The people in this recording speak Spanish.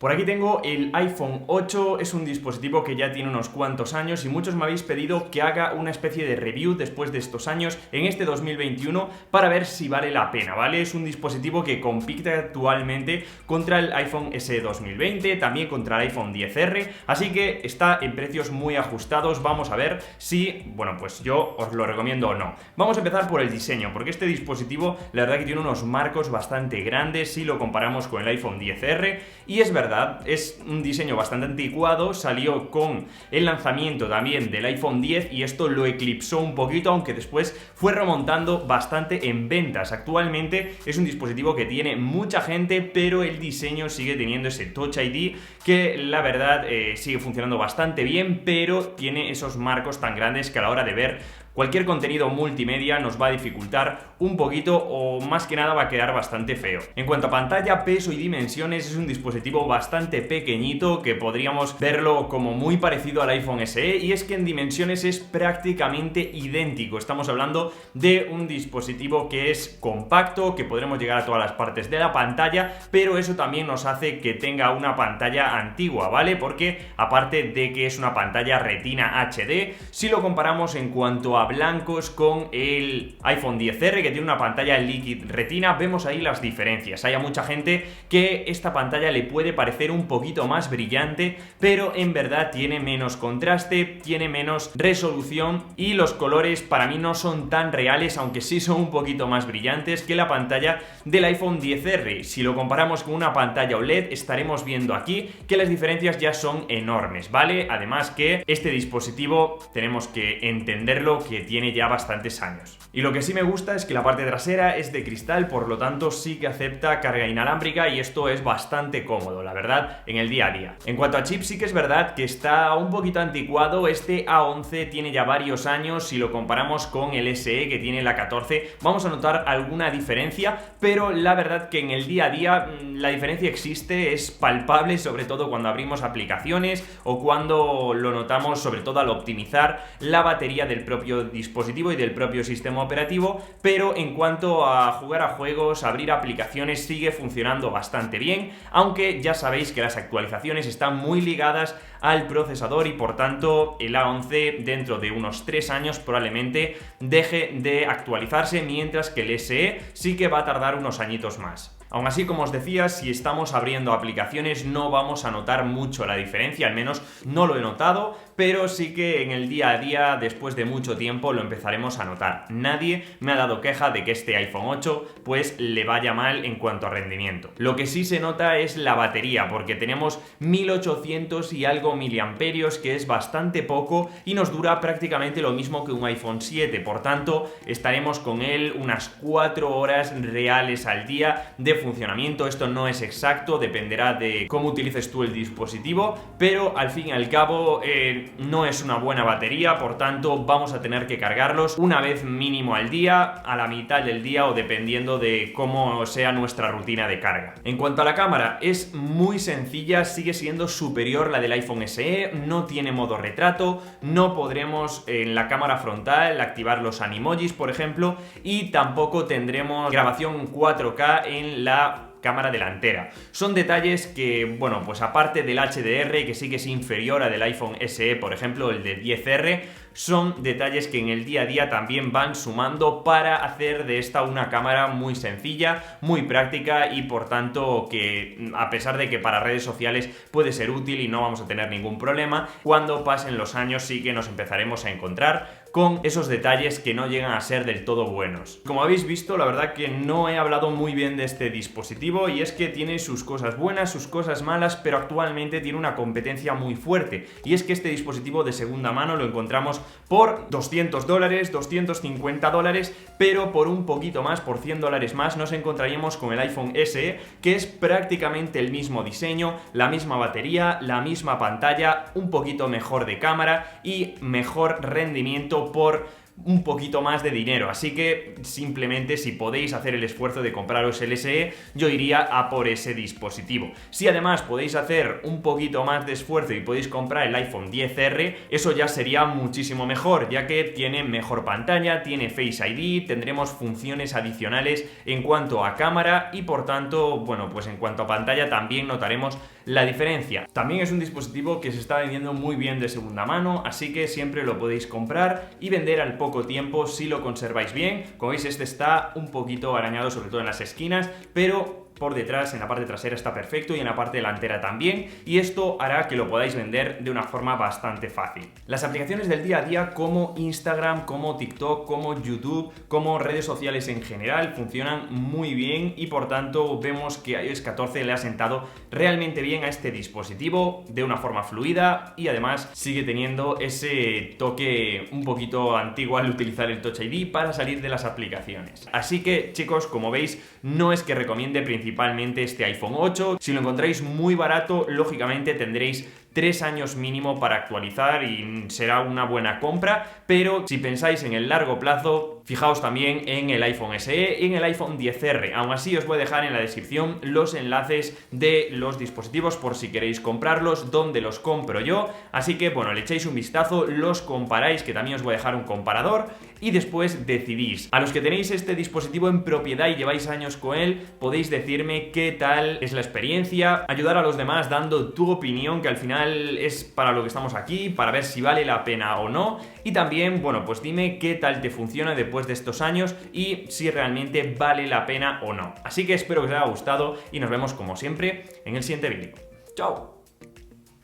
Por aquí tengo el iPhone 8, es un dispositivo que ya tiene unos cuantos años y muchos me habéis pedido que haga una especie de review después de estos años en este 2021 para ver si vale la pena, ¿vale? Es un dispositivo que compite actualmente contra el iPhone SE 2020, también contra el iPhone XR, así que está en precios muy ajustados. Vamos a ver si, bueno, pues yo os lo recomiendo o no. Vamos a empezar por el diseño, porque este dispositivo la verdad que tiene unos marcos bastante grandes si lo comparamos con el iPhone XR, y es verdad, es un diseño bastante anticuado, salió con el lanzamiento también del iPhone X y esto lo eclipsó un poquito, aunque después fue remontando bastante en ventas. Actualmente es un dispositivo que tiene mucha gente, pero el diseño sigue teniendo ese Touch ID que la verdad sigue funcionando bastante bien, pero tiene esos marcos tan grandes que a la hora de ver cualquier contenido multimedia nos va a dificultar un poquito, o más que nada va a quedar bastante feo. En cuanto a pantalla, peso y dimensiones, es un dispositivo bastante pequeñito que podríamos verlo como muy parecido al iPhone SE, y es que en dimensiones es prácticamente idéntico. Estamos hablando de un dispositivo que es compacto, que podremos llegar a todas las partes de la pantalla, pero eso también nos hace que tenga una pantalla antigua, ¿vale? Porque aparte de que es una pantalla Retina HD, si lo comparamos en cuanto a blancos con el iPhone XR, que tiene una pantalla Liquid Retina, vemos ahí las diferencias. Hay a mucha gente que esta pantalla le puede parecer un poquito más brillante, pero en verdad tiene menos contraste, tiene menos resolución y los colores para mí no son tan reales, aunque sí son un poquito más brillantes que la pantalla del iPhone XR. Si lo comparamos con una pantalla OLED, estaremos viendo aquí que las diferencias ya son enormes, ¿vale? Además que este dispositivo tenemos que entenderlo que tiene ya bastantes años. Y lo que sí me gusta es que la parte trasera es de cristal, por lo tanto sí que acepta carga inalámbrica, y esto es bastante cómodo, la verdad, en el día a día. En cuanto a chips, sí que es verdad que está un poquito anticuado. Este A11 tiene ya varios años. Si lo comparamos con el SE, que tiene la 14, vamos a notar alguna diferencia, pero la verdad que en el día a día la diferencia existe, es palpable, sobre todo cuando abrimos aplicaciones o cuando lo notamos, sobre todo al optimizar la batería del propio dispositivo y del propio sistema operativo. Pero en cuanto a jugar a juegos, abrir aplicaciones, sigue funcionando bastante bien, aunque ya sabéis que las actualizaciones están muy ligadas al procesador y por tanto el A11 dentro de unos 3 años probablemente deje de actualizarse, mientras que el SE sí que va a tardar unos añitos más. Aún así, como os decía, si estamos abriendo aplicaciones no vamos a notar mucho la diferencia, al menos no lo he notado, pero sí que en el día a día, después de mucho tiempo, lo empezaremos a notar. Nadie me ha dado queja de que este iPhone 8 pues le vaya mal en cuanto a rendimiento. Lo que sí se nota es la batería, porque tenemos 1800 y algo miliamperios, que es bastante poco y nos dura prácticamente lo mismo que un iPhone 7, por tanto estaremos con él unas 4 horas reales al día de funcionamiento. Esto no es exacto, dependerá de cómo utilices tú el dispositivo, pero al fin y al cabo no es una buena batería, por tanto vamos a tener que cargarlos una vez mínimo al día, a la mitad del día o dependiendo de cómo sea nuestra rutina de carga. En cuanto a la cámara, es muy sencilla, sigue siendo superior la del iPhone SE, no tiene modo retrato, no podremos en la cámara frontal activar los animojis, por ejemplo, y tampoco tendremos grabación 4K en la cámara delantera. Son detalles que, bueno, pues aparte del HDR, que sí que es inferior al del iPhone SE, por ejemplo, el del XR, son detalles que en el día a día también van sumando para hacer de esta una cámara muy sencilla, muy práctica, y por tanto que, a pesar de que para redes sociales puede ser útil y no vamos a tener ningún problema, cuando pasen los años sí que nos empezaremos a encontrar con esos detalles que no llegan a ser del todo buenos. Como habéis visto, la verdad que no he hablado muy bien de este dispositivo, y es que tiene sus cosas buenas, sus cosas malas, pero actualmente tiene una competencia muy fuerte, y es que este dispositivo de segunda mano lo encontramos por $200, $250, pero por un poquito más, por $100 más, nos encontraríamos con el iPhone SE, que es prácticamente el mismo diseño, la misma batería, la misma pantalla, un poquito mejor de cámara y mejor rendimiento por un poquito más de dinero. Así que simplemente, si podéis hacer el esfuerzo de compraros el SE, yo iría a por ese dispositivo. Si además podéis hacer un poquito más de esfuerzo y podéis comprar el iPhone XR, eso ya sería muchísimo mejor, ya que tiene mejor pantalla, tiene Face ID, tendremos funciones adicionales en cuanto a cámara y por tanto, bueno, pues en cuanto a pantalla también notaremos la diferencia. También es un dispositivo que se está vendiendo muy bien de segunda mano, así que siempre lo podéis comprar y vender al poco tiempo si lo conserváis bien. Como veis, este está un poquito arañado, sobre todo en las esquinas, pero por detrás, en la parte trasera está perfecto y en la parte delantera también, y esto hará que lo podáis vender de una forma bastante fácil. Las aplicaciones del día a día como Instagram, como TikTok, como YouTube, como redes sociales en general funcionan muy bien y por tanto vemos que iOS 14 le ha sentado realmente bien a este dispositivo de una forma fluida y además sigue teniendo ese toque un poquito antiguo al utilizar el Touch ID para salir de las aplicaciones. Así que chicos, como veis, no es que recomiende principalmente este iPhone 8. Si lo encontráis muy barato, lógicamente tendréis 3 años mínimo para actualizar y será una buena compra, pero si pensáis en el largo plazo, fijaos también en el iPhone SE y en el iPhone XR. Aún así, os voy a dejar en la descripción los enlaces de los dispositivos por si queréis comprarlos, donde los compro yo. Así que bueno, le echáis un vistazo, los comparáis, que también os voy a dejar un comparador, y después decidís. A los que tenéis este dispositivo en propiedad y lleváis años con él, podéis decirme qué tal es la experiencia, ayudar a los demás dando tu opinión, que al final es para lo que estamos aquí, para ver si vale la pena o no. Y también, bueno, pues dime qué tal te funciona después de estos años y si realmente vale la pena o no. Así que espero que os haya gustado y nos vemos como siempre en el siguiente vídeo. ¡Chao!